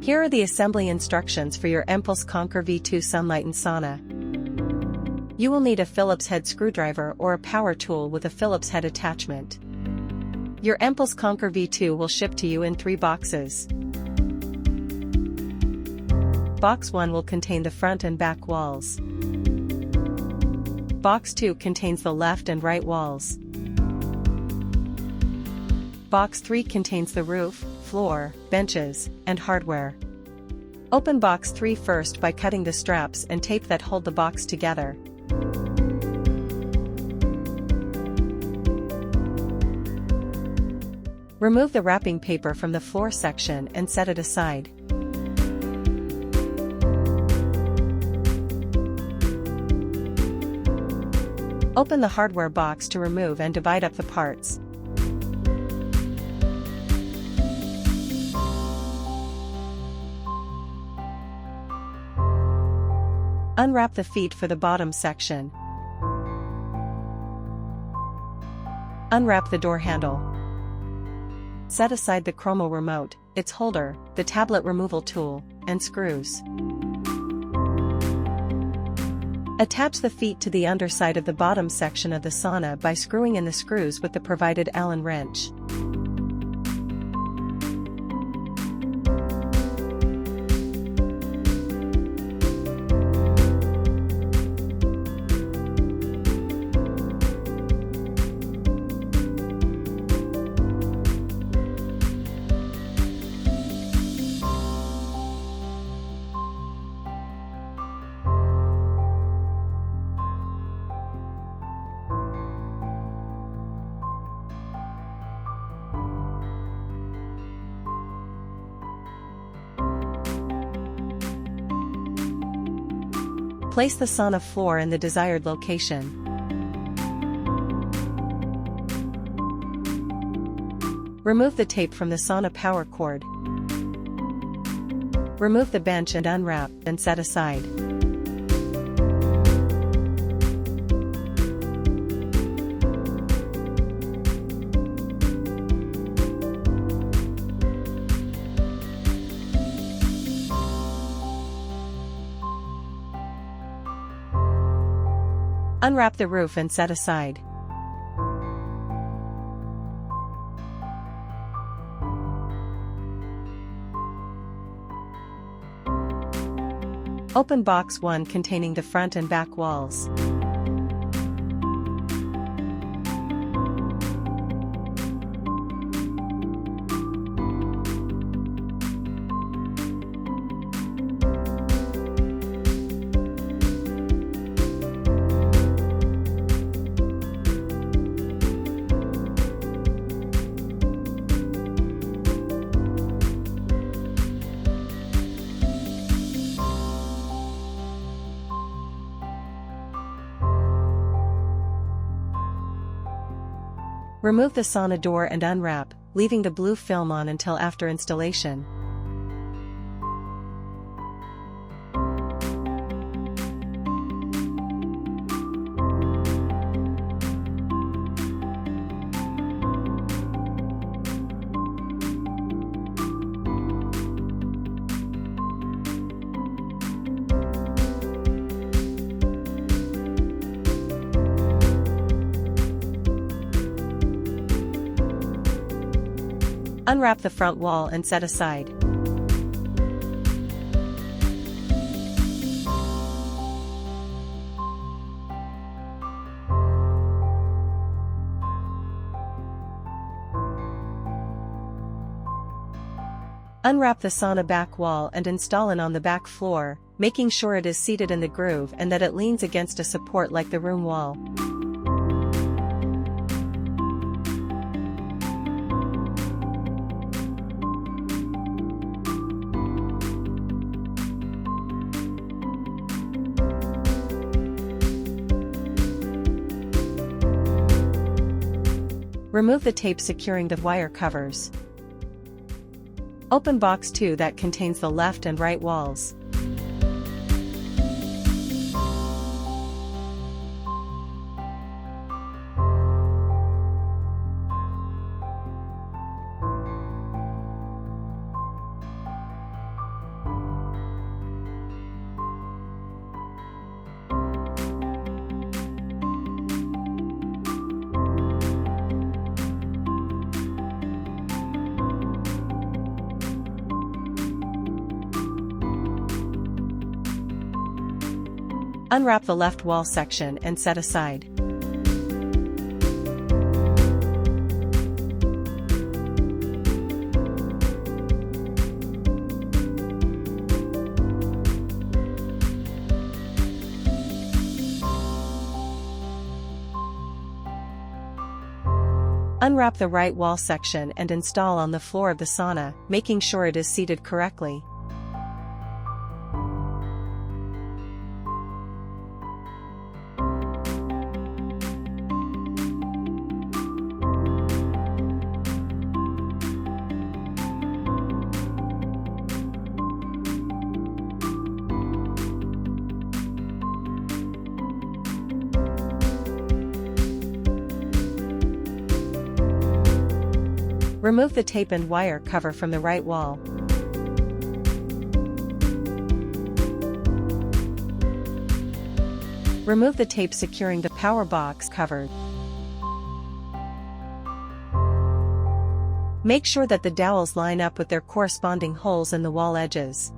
Here are the assembly instructions for your mPulse Conquer V2 Sunlighten Sauna. You will need a Phillips head screwdriver or a power tool with a Phillips head attachment. Your mPulse Conquer V2 will ship to you in 3 boxes. Box 1 will contain the front and back walls. Box 2 contains the left and right walls. Box 3 contains the roof, floor, benches, and hardware. Open box 3 first by cutting the straps and tape that hold the box together. Remove the wrapping paper from the floor section and set it aside. Open the hardware box to remove and divide up the parts. Unwrap the feet for the bottom section. Unwrap the door handle. Set aside the Chromo remote, its holder, the tablet removal tool, and screws. Attach the feet to the underside of the bottom section of the sauna by screwing in the screws with the provided Allen wrench. Place the sauna floor in the desired location. Remove the tape from the sauna power cord. Remove the bench and unwrap, and set aside. Unwrap the roof and set aside. Open box 1 containing the front and back walls. Remove the sauna door and unwrap, leaving the blue film on until after installation. Unwrap the front wall and set aside. Unwrap the sauna back wall and install it on the back floor, making sure it is seated in the groove and that it leans against a support like the room wall. Remove the tape securing the wire covers. Open box 2 that contains the left and right walls. Unwrap the left wall section and set aside. Unwrap the right wall section and install on the floor of the sauna, making sure it is seated correctly. Remove the tape and wire cover from the right wall. Remove the tape securing the power box cover. Make sure that the dowels line up with their corresponding holes in the wall edges.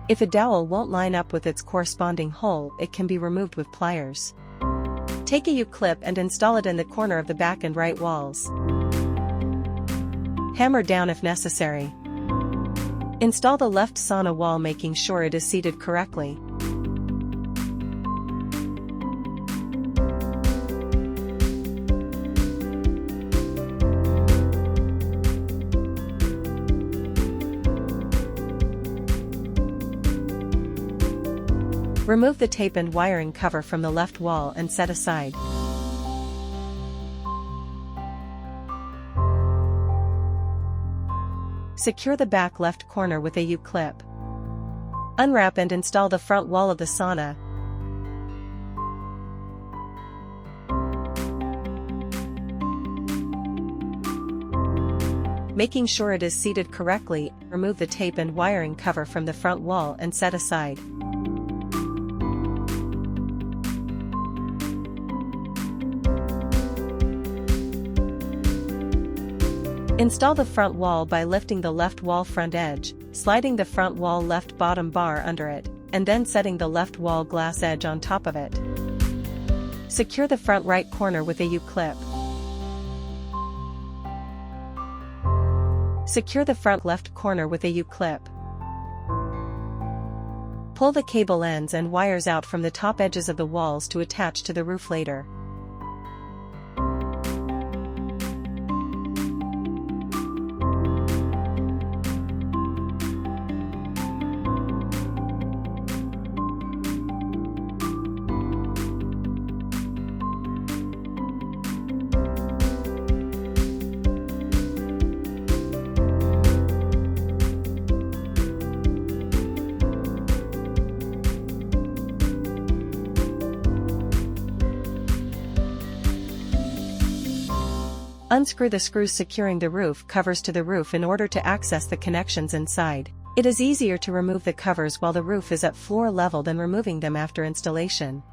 If a dowel won't line up with its corresponding hole, it can be removed with pliers. Take a U-clip and install it in the corner of the back and right walls. Hammer down if necessary. Install the left sauna wall, making sure it is seated correctly. Remove the tape and wiring cover from the left wall and set aside. Secure the back left corner with a U-clip. Unwrap and install the front wall of the sauna. Making sure it is seated correctly, remove the tape and wiring cover from the front wall and set aside. Install the front wall by lifting the left wall front edge, sliding the front wall left bottom bar under it, and then setting the left wall glass edge on top of it. Secure the front right corner with a U-clip. Secure the front left corner with a U-clip. Pull the cable ends and wires out from the top edges of the walls to attach to the roof later. Unscrew the screws securing the roof covers to the roof in order to access the connections inside. It is easier to remove the covers while the roof is at floor level than removing them after installation.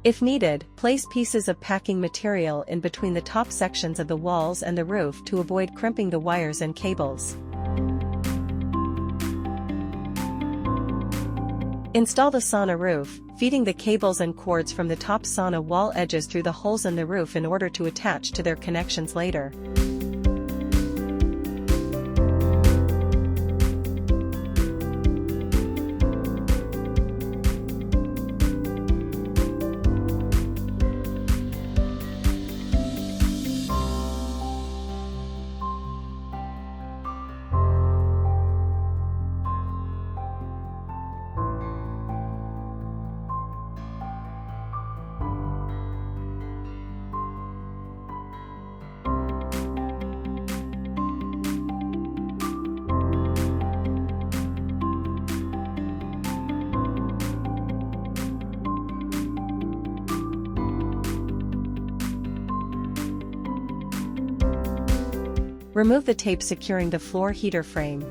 If needed, place pieces of packing material in between the top sections of the walls and the roof to avoid crimping the wires and cables. Install the sauna roof, feeding the cables and cords from the top sauna wall edges through the holes in the roof in order to attach to their connections later. Remove the tape securing the floor heater frame.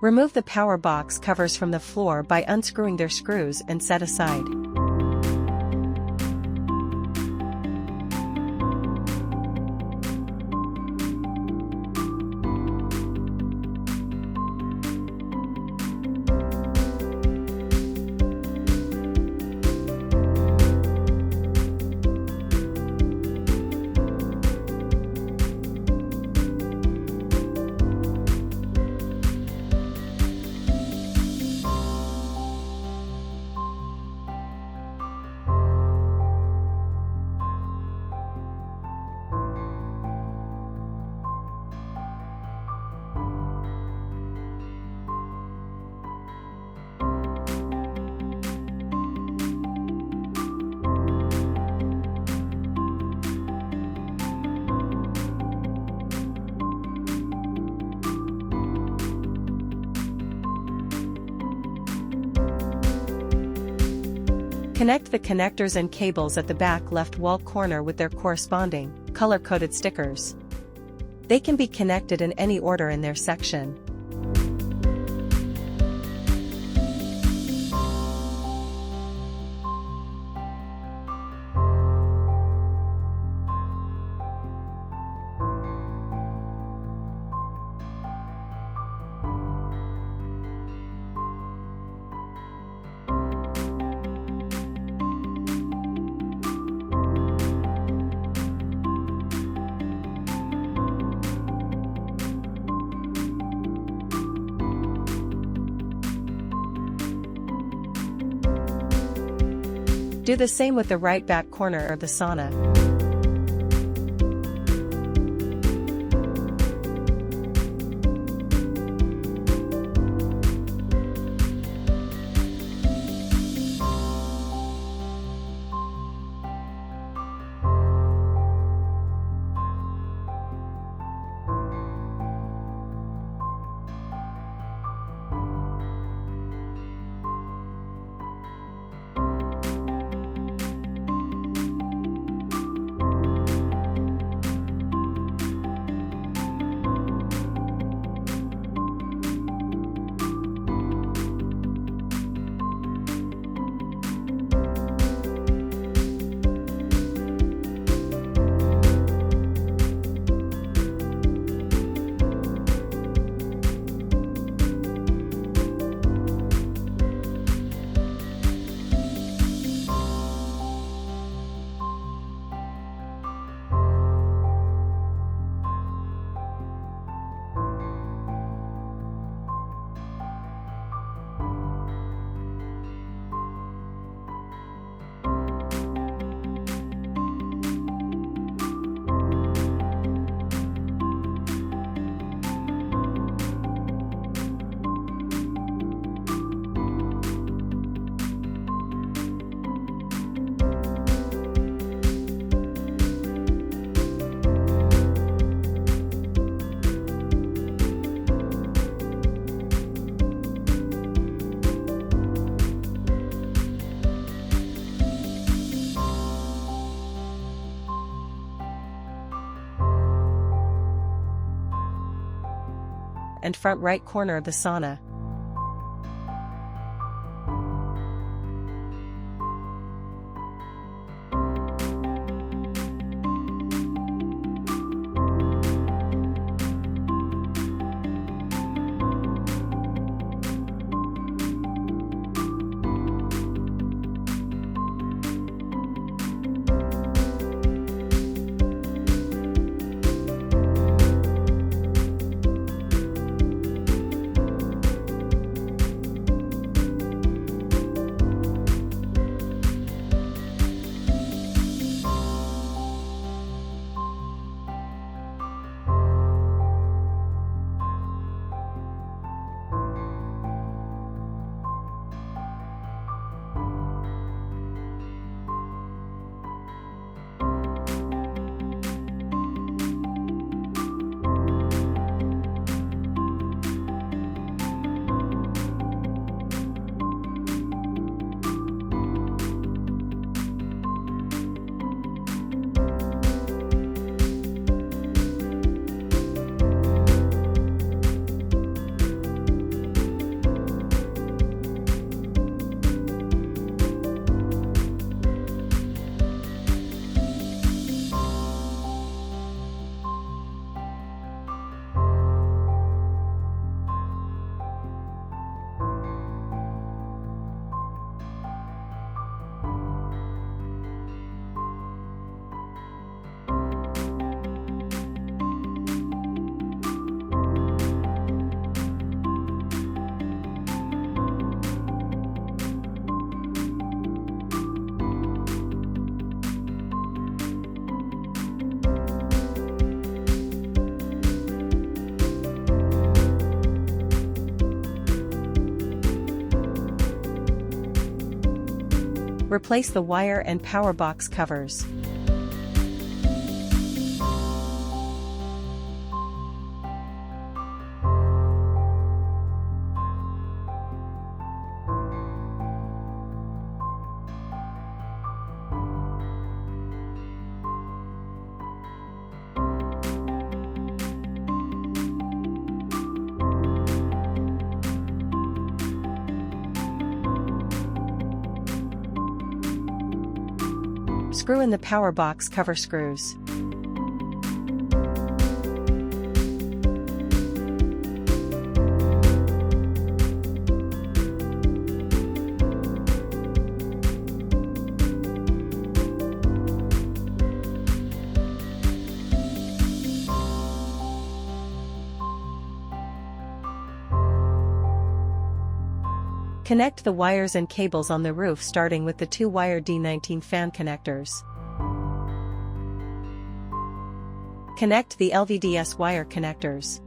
Remove the power box covers from the floor by unscrewing their screws and set aside. Connect the connectors and cables at the back left wall corner with their corresponding, color-coded stickers. They can be connected in any order in their section. Do the same with the right back corner of the sauna. and front right corner of the sauna. Replace the wire and power box covers. Screw in the power box cover screws. Connect the wires and cables on the roof starting with the 2-wire D19 fan connectors. Connect the LVDS wire connectors.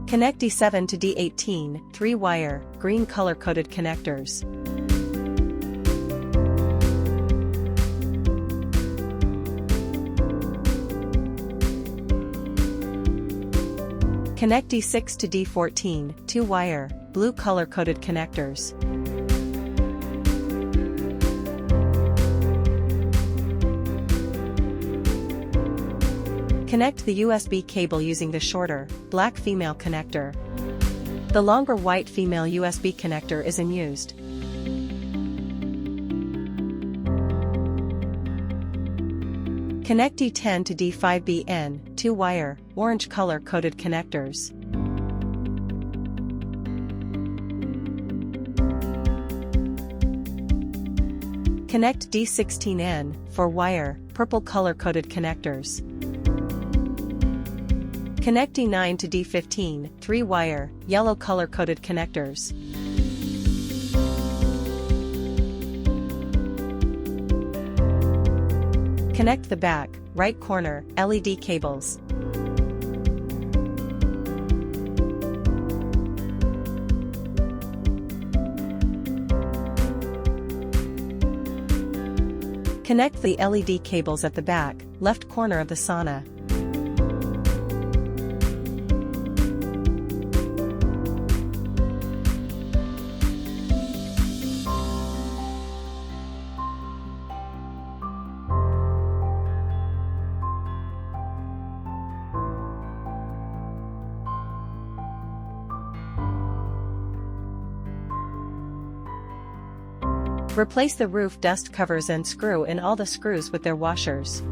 Connect D7 to D18, 3-wire, green color-coded connectors. Connect D6 to D14, 2-wire, blue color-coded connectors. Connect the USB cable using the shorter, black female connector. The longer white female USB connector is unused. Connect D10 to D5BN, 2-wire, orange color-coded connectors. Connect D16N, 4-wire, purple color-coded connectors. Connect D9 to D15, 3-wire, yellow color-coded connectors. Connect the back, right corner, LED cables. Connect the LED cables at the back, left corner of the sauna. Replace the roof dust covers and screw in all the screws with their washers.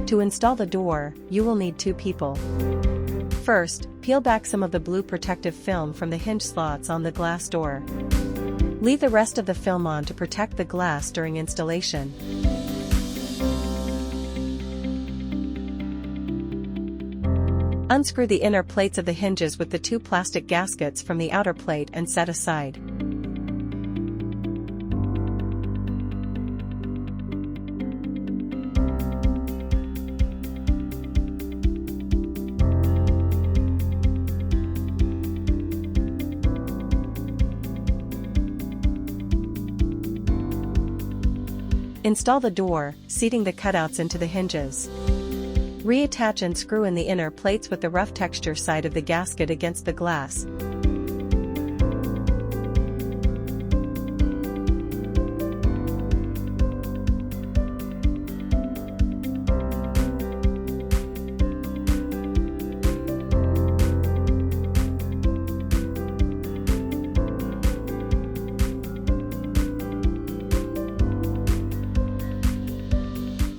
To install the door, you will need 2 people. First, peel back some of the blue protective film from the hinge slots on the glass door. Leave the rest of the film on to protect the glass during installation. Unscrew the inner plates of the hinges with the 2 plastic gaskets from the outer plate and set aside. Install the door, seating the cutouts into the hinges. Reattach and screw in the inner plates with the rough texture side of the gasket against the glass.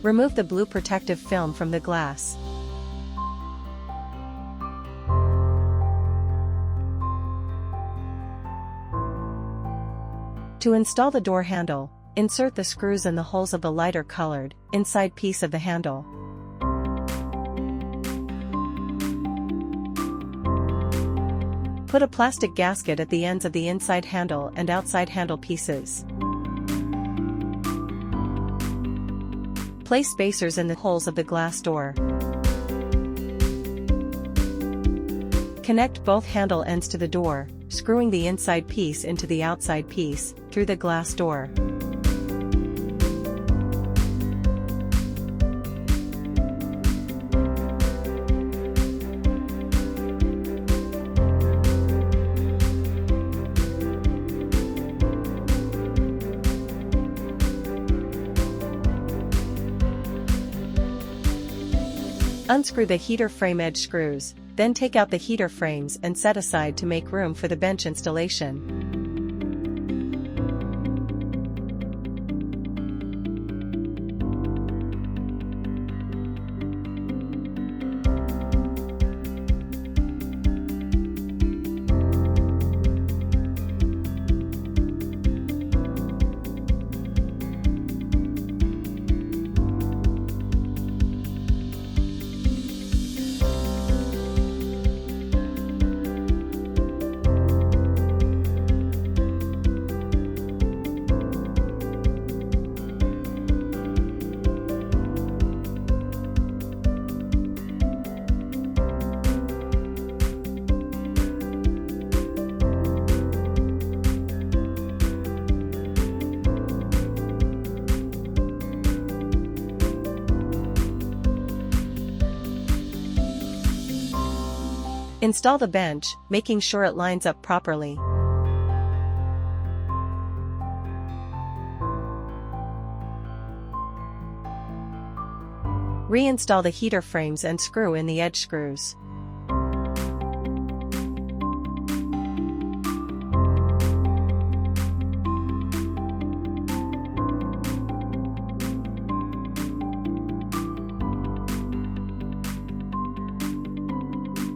Remove the blue protective film from the glass. To install the door handle, insert the screws in the holes of the lighter colored, inside piece of the handle. Put a plastic gasket at the ends of the inside handle and outside handle pieces. Place spacers in the holes of the glass door. Connect both handle ends to the door, screwing the inside piece into the outside piece, through the glass door. Unscrew the heater frame edge screws, then take out the heater frames and set aside to make room for the bench installation. Install the bench, making sure it lines up properly. Reinstall the heater frames and screw in the edge screws.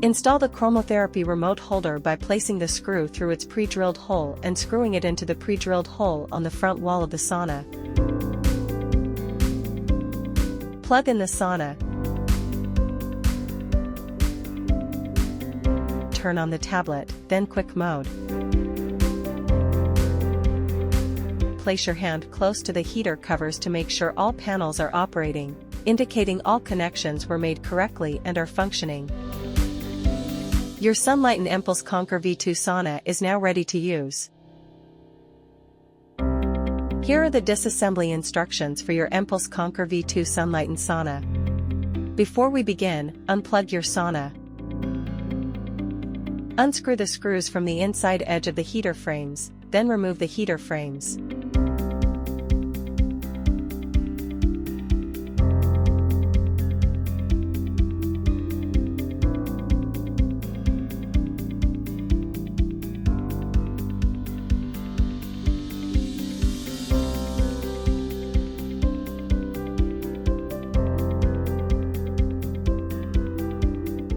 Install the Chromotherapy remote holder by placing the screw through its pre-drilled hole and screwing it into the pre-drilled hole on the front wall of the sauna. Plug in the sauna. Turn on the tablet, then quick mode. Place your hand close to the heater covers to make sure all panels are operating, indicating all connections were made correctly and are functioning. Your Sunlighten mPulse Conquer V2 Sauna is now ready to use. Here are the disassembly instructions for your mPulse Conquer V2 Sunlighten Sauna. Before we begin, unplug your sauna. Unscrew the screws from the inside edge of the heater frames, then remove the heater frames.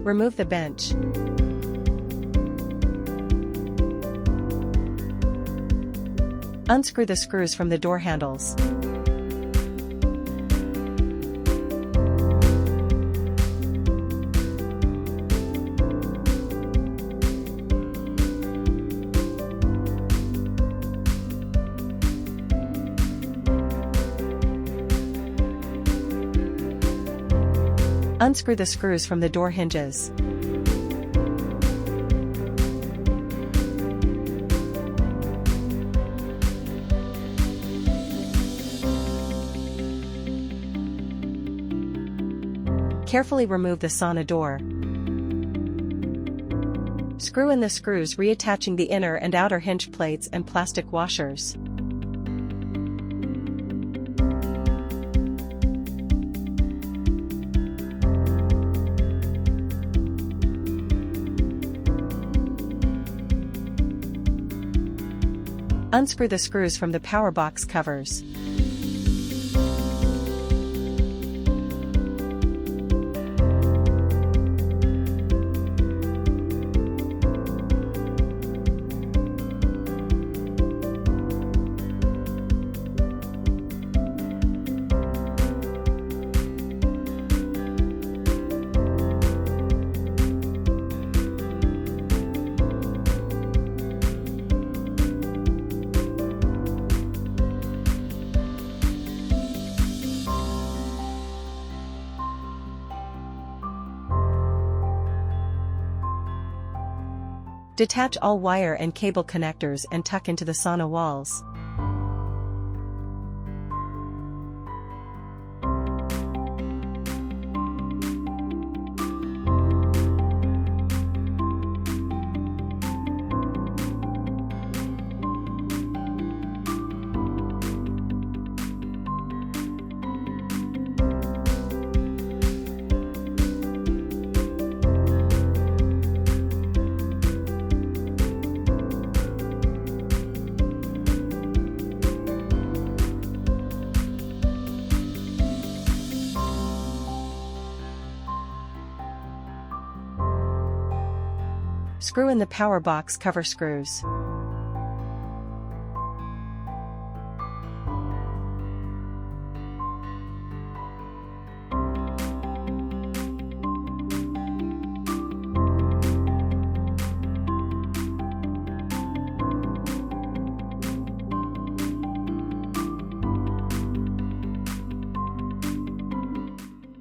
Remove the bench. Unscrew the screws from the door handles. Unscrew the screws from the door hinges. Carefully remove the sauna door. Screw in the screws reattaching the inner and outer hinge plates and plastic washers. Unscrew the screws from the power box covers. Detach all wire and cable connectors and tuck into the sauna walls. Screw in the power box cover screws.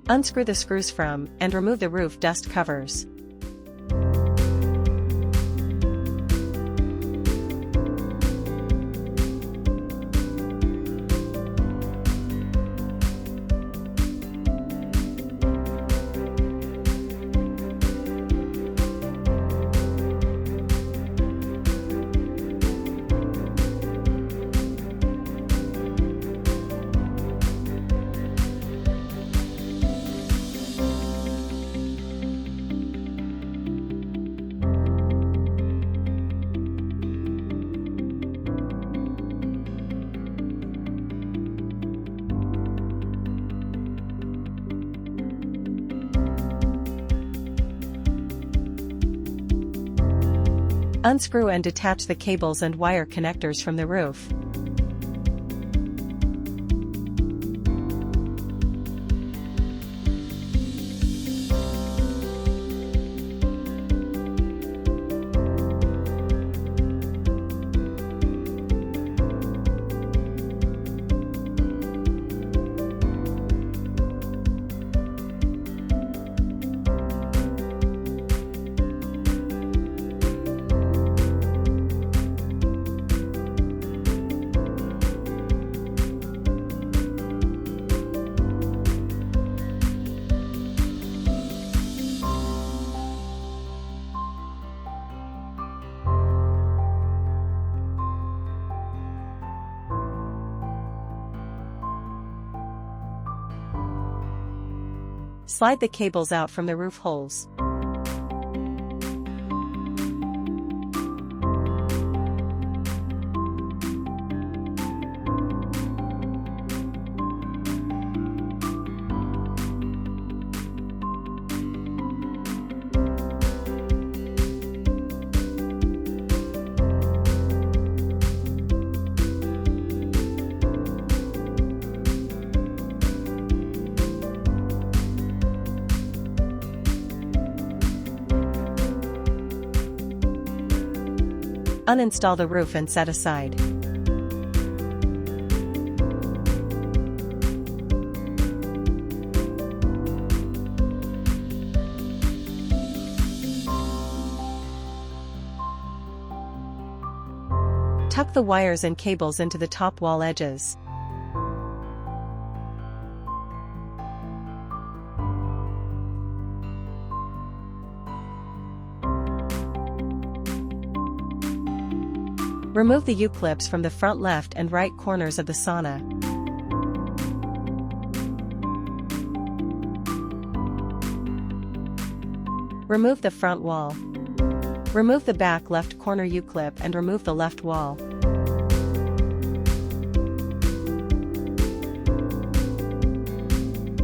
Unscrew the screws from and remove the roof dust covers. Unscrew and detach the cables and wire connectors from the roof. Slide the cables out from the roof holes. Uninstall the roof and set aside. Tuck the wires and cables into the top wall edges. Remove the U-clips from the front left and right corners of the sauna. Remove the front wall. Remove the back left corner U-clip and remove the left wall.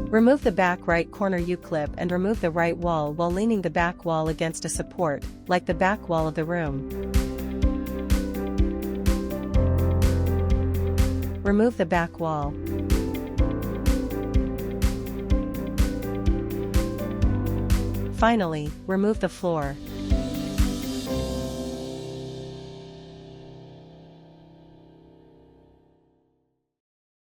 Remove the back right corner U-clip and remove the right wall while leaning the back wall against a support, like the back wall of the room. Remove the back wall. Finally, remove the floor.